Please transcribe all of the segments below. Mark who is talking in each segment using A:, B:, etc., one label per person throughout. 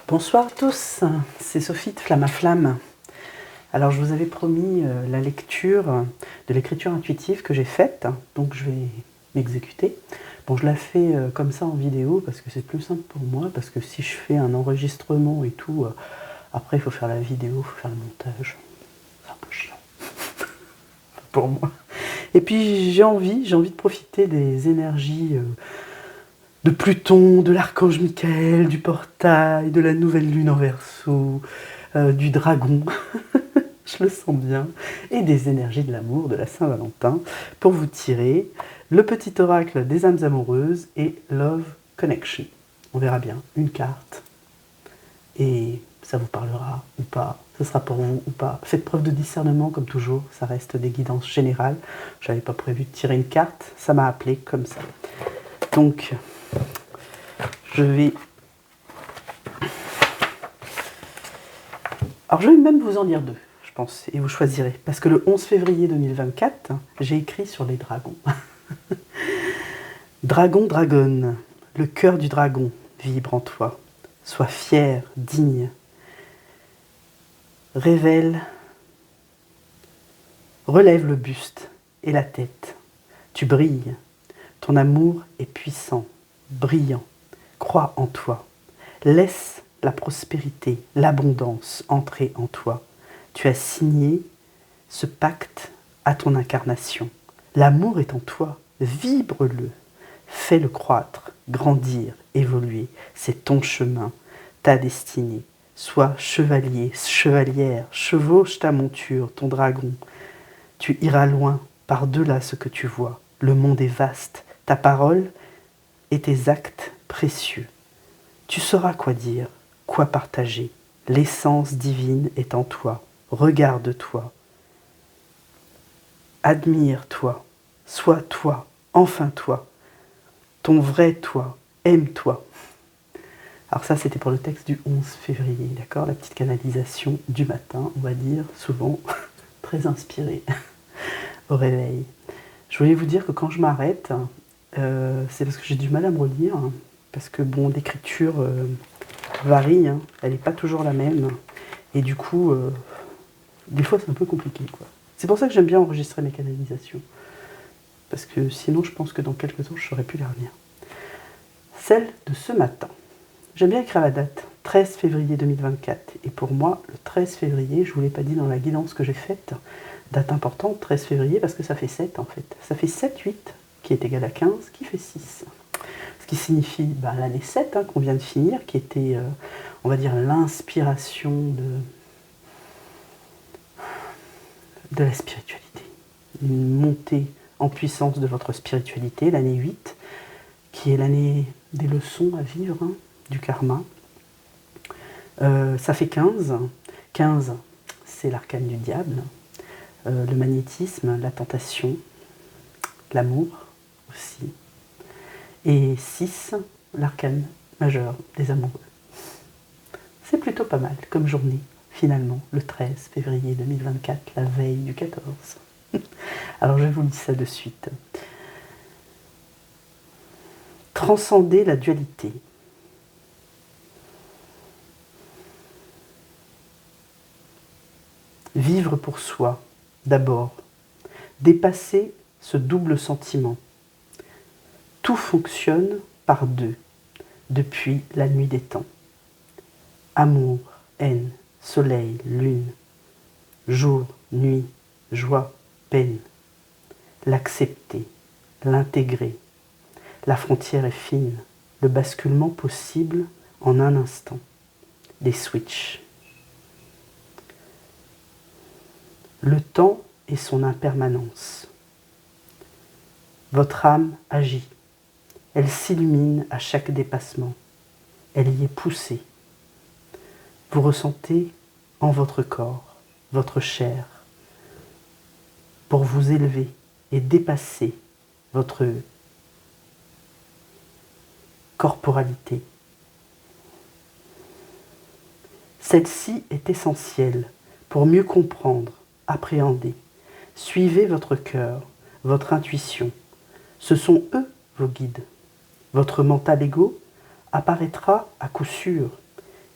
A: Bonsoir à tous, c'est Sophie de Flamme à Flamme. Alors je vous avais promis la lecture de l'écriture intuitive que j'ai faite, donc je vais m'exécuter. Bon, je la fais comme ça en vidéo parce que c'est plus simple pour moi, parce que si je fais un enregistrement et tout, après il faut faire la vidéo, il faut faire le montage. C'est un peu chiant pour moi. Et puis j'ai envie de profiter des énergies de Pluton, de l'archange Michael, du portail, de la nouvelle lune en Verseau, du dragon, je le sens bien, et des énergies de l'amour, de la Saint-Valentin, pour vous tirer le petit oracle des âmes amoureuses et Love Connection. On verra bien, une carte, et ça vous parlera ou pas, ce sera pour vous ou pas. Faites preuve de discernement comme toujours, ça reste des guidances générales. Je n'avais pas prévu de tirer une carte, ça m'a appelé comme ça. Donc, je vais... Alors je vais même vous en dire deux, je pense, et vous choisirez. Parce que le 11 février 2024, j'ai écrit sur les dragons. Dragon, dragonne, le cœur du dragon vibre en toi. Sois fier, digne. Relève le buste et la tête. Tu brilles. Ton amour est puissant, brillant. Crois en toi. Laisse la prospérité, l'abondance entrer en toi. Tu as signé ce pacte à ton incarnation. L'amour est en toi, vibre-le, fais-le croître, grandir, évoluer. C'est ton chemin, ta destinée. Sois chevalier, chevalière, chevauche ta monture, ton dragon. Tu iras loin, par-delà ce que tu vois. Le monde est vaste, ta parole et tes actes précieux. Tu sauras quoi dire, quoi partager. L'essence divine est en toi. Regarde-toi. Admire-toi. Sois toi. Enfin toi. Ton vrai toi. Aime-toi. Alors ça, c'était pour le texte du 11 février, d'accord? La petite canalisation du matin, on va dire, souvent très inspirée au réveil. Je voulais vous dire que quand je m'arrête, c'est parce que j'ai du mal à me relire, parce que bon, l'écriture varie, hein, elle n'est pas toujours la même, et du coup, des fois c'est un peu compliqué, quoi. C'est pour ça que j'aime bien enregistrer mes canalisations, parce que sinon je pense que dans quelques temps je ne saurais plus les relire. Celle de ce matin. J'aime bien écrire la date, 13 février 2024, et pour moi, le 13 février, je ne vous l'ai pas dit dans la guidance que j'ai faite, date importante, 13 février, parce que ça fait 7 en fait. Ça fait 7, 8, qui est égal à 15, qui fait 6. Ce qui signifie l'année 7 qu'on vient de finir, qui était, on va dire, l'inspiration de la spiritualité. Une montée en puissance de votre spiritualité, l'année 8, qui est l'année des leçons à vivre, du karma. Ça fait 15. 15, c'est l'arcane du diable, le magnétisme, la tentation, l'amour aussi. Et 6, l'arcane majeur des amoureux. C'est plutôt pas mal comme journée, finalement, le 13 février 2024, la veille du 14. Alors je vous lis ça de suite. Transcender la dualité. Vivre pour soi, d'abord. Dépasser ce double sentiment. Tout fonctionne par deux, depuis la nuit des temps. Amour, haine, soleil, lune, jour, nuit, joie, peine. L'accepter, l'intégrer. La frontière est fine, le basculement possible en un instant. Des switches. Le temps et son impermanence. Votre âme agit. Elle s'illumine à chaque dépassement. Elle y est poussée. Vous ressentez en votre corps, votre chair, pour vous élever et dépasser votre corporalité. Celle-ci est essentielle pour mieux comprendre, appréhender. Suivez votre cœur, votre intuition. Ce sont eux vos guides. Votre mental ego apparaîtra à coup sûr.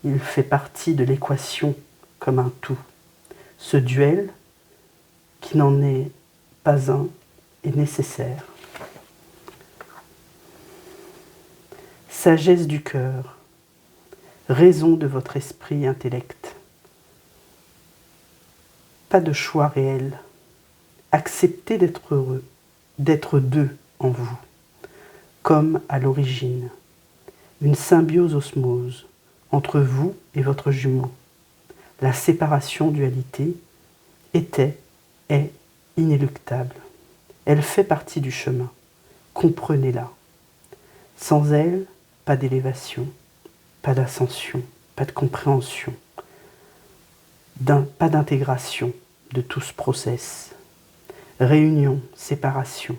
A: il fait partie de l'équation comme un tout. Ce duel, qui n'en est pas un, est nécessaire. Sagesse du cœur, raison de votre esprit intellect. Pas de choix réel. Acceptez d'être heureux, d'être deux en vous, comme à l'origine. Une symbiose-osmose entre vous et votre jumeau. La séparation-dualité était, est inéluctable. Elle fait partie du chemin. Comprenez-la. Sans elle, pas d'élévation, pas d'ascension, pas de compréhension, pas d'intégration de tout ce process. Réunion, séparation,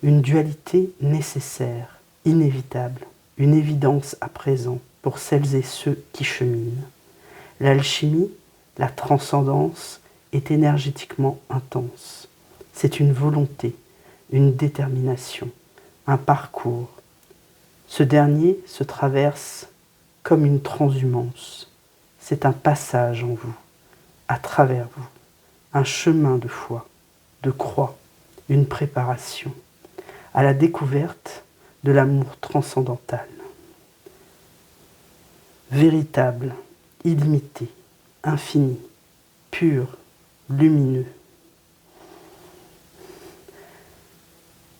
A: une dualité nécessaire, inévitable, une évidence à présent pour celles et ceux qui cheminent. L'alchimie, la transcendance est énergétiquement intense. C'est une volonté, une détermination, un parcours. Ce dernier se traverse comme une transhumance. C'est un passage en vous, à travers vous, un chemin de foi, de croix, une préparation à la découverte de l'amour transcendantal. Véritable, illimité, infini, pur, lumineux.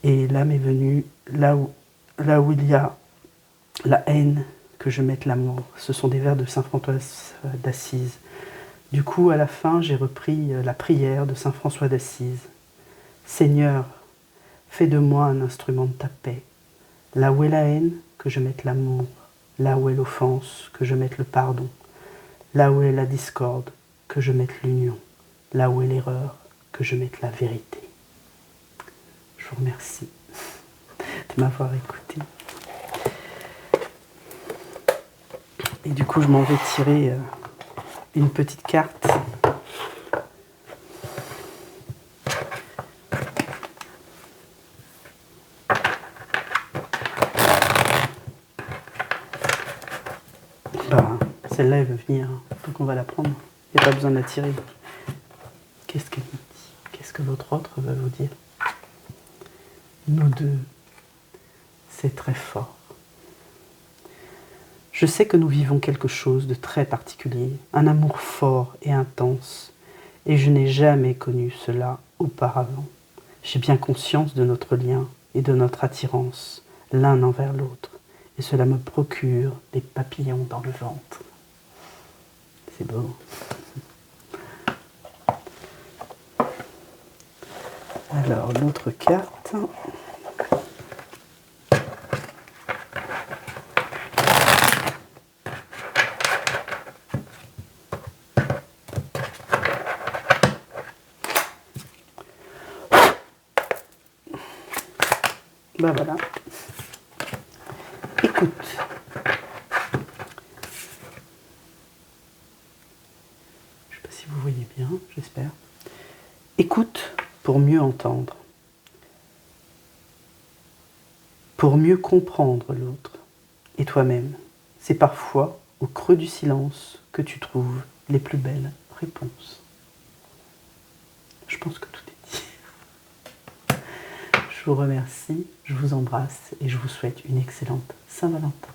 A: Et là m'est venu, là où il y a la haine, que je mette l'amour. Ce sont des vers de saint François d'Assise. Du coup, à la fin, j'ai repris la prière de saint François d'Assise. Seigneur, fais de moi un instrument de ta paix. Là où est la haine, que je mette l'amour. Là où est l'offense, que je mette le pardon. Là où est la discorde, que je mette l'union. Là où est l'erreur, que je mette la vérité. Je vous remercie de m'avoir écouté. Et du coup, je m'en vais tirer une petite carte. Celle-là, elle veut venir, donc on va la prendre. Il n'y a pas besoin de la tirer. Qu'est-ce qu'elle me dit? Qu'est-ce que votre autre va vous dire? Nous deux, c'est très fort. Je sais que nous vivons quelque chose de très particulier, un amour fort et intense, et je n'ai jamais connu cela auparavant. J'ai bien conscience de notre lien et de notre attirance l'un envers l'autre, et cela me procure des papillons dans le ventre. C'est beau. Alors, l'autre carte. Ben voilà. Écoute. Je ne sais pas si vous voyez bien, j'espère. Écoute pour mieux entendre. Pour mieux comprendre l'autre et toi-même. C'est parfois au creux du silence que tu trouves les plus belles réponses. Je pense que tout est dit. Je vous remercie, je vous embrasse et je vous souhaite une excellente Saint-Valentin.